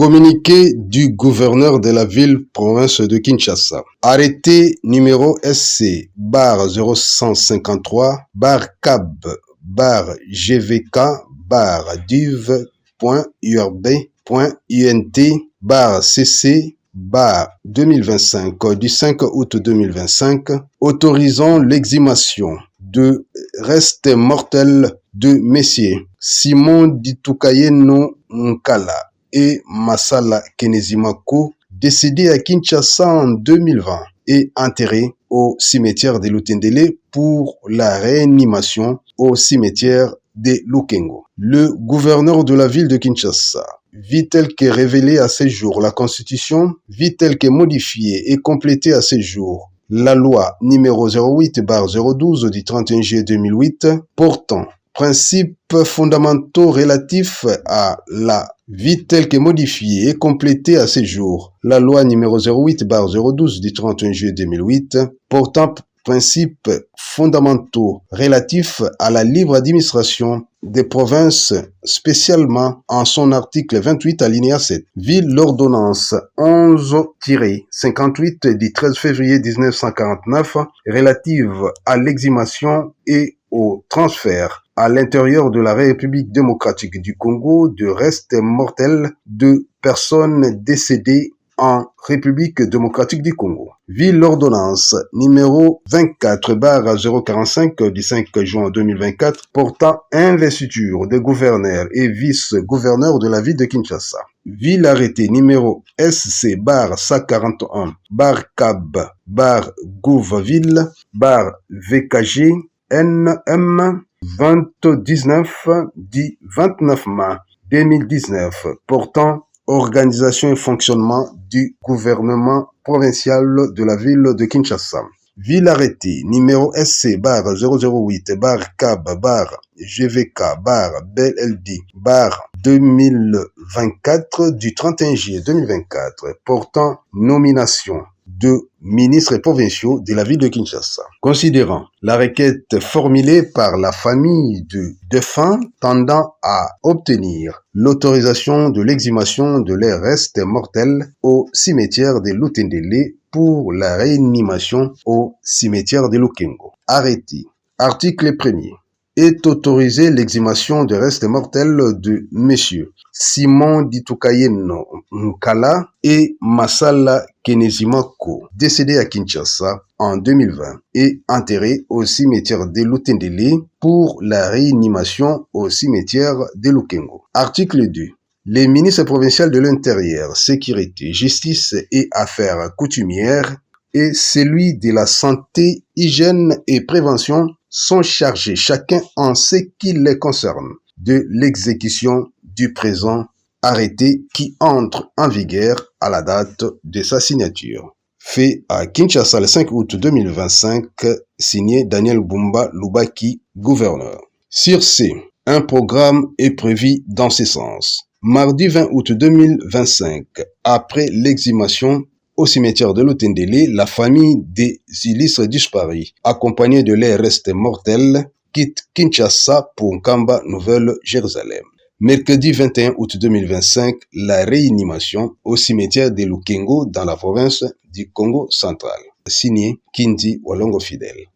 Communiqué du gouverneur de la ville-province de Kinshasa. Arrêté numéro SC bar 0153 bar CAB bar GVK bar div.urb.unt bar CC bar 2025 du 5 août 2025 autorisant l'exhumation de restes mortels de messieurs Simon Ditukayeno Nkala et Masala Kenesimako, décédé à Kinshasa en 2020 et enterré au cimetière de Lutendele pour la réanimation au cimetière de Lukengo. Le gouverneur de la ville de Kinshasa vit tel que révélé à ce jour la Constitution, vit tel que modifiée et complétée à ce jour la loi numéro 08/012 du 31 juillet 2008 portant principes fondamentaux relatifs à la vie telle que modifiée et complétée à ce jour la loi numéro 08/012 du 31 juillet 2008 portant principes fondamentaux relatifs à la libre administration des provinces, spécialement en son article 28 alinéa 7, vit l'ordonnance 11-58 du 13 février 1949 relative à l'exhumation et au transfert à l'intérieur de la République démocratique du Congo de restes mortels de personnes décédées en République démocratique du Congo. Vit l'ordonnance numéro 24/045 du 5 juin 2024 portant investiture des gouverneurs et vice-gouverneurs de la ville de Kinshasa. Vit l'arrêté numéro SC/100/CAB/Gouvaville VKG NM 2019 du 29 mai 2019 portant organisation et fonctionnement du gouvernement provincial de la ville de Kinshasa. Vit l'arrêté numéro SC/008/CAB/GVK/BLD 2024 du 31 juillet 2024 portant nomination de ministres provinciaux de la ville de Kinshasa. Considérant la requête formulée par la famille du défunt tendant à obtenir l'autorisation de l'exhumation de leurs restes mortels au cimetière de Lutendele pour la réanimation au cimetière de Lukengo. Arrêté. Article 1er. Est autorisé l'exhumation des restes mortels de messieurs Simon Ditukayeno Nkala et Masala Kenesimako, décédés à Kinshasa en 2020 et enterrés au cimetière de Lutendele pour la réanimation au cimetière de Lukengo. Article 2. Les ministres provinciaux de l'Intérieur, Sécurité, Justice et Affaires coutumières et celui de la santé, hygiène et prévention sont chargés, chacun en ce qui les concerne, de l'exécution du présent arrêté qui entre en vigueur à la date de sa signature. Fait à Kinshasa le 5 août 2025, signé Daniel Bumba Lubaki, gouverneur. Sur ce, un programme est prévu dans ce sens. Mardi 20 août 2025, après l'exhumation au cimetière de Lutendele, la famille des illustres disparus, accompagnée de leurs restes mortels, quitte Kinshasa pour Nkamba, Nouvelle-Jérusalem. Mercredi 21 août 2025, la réanimation au cimetière de Lukengo dans la province du Congo central. Signé Kindi Walongo Fidèle.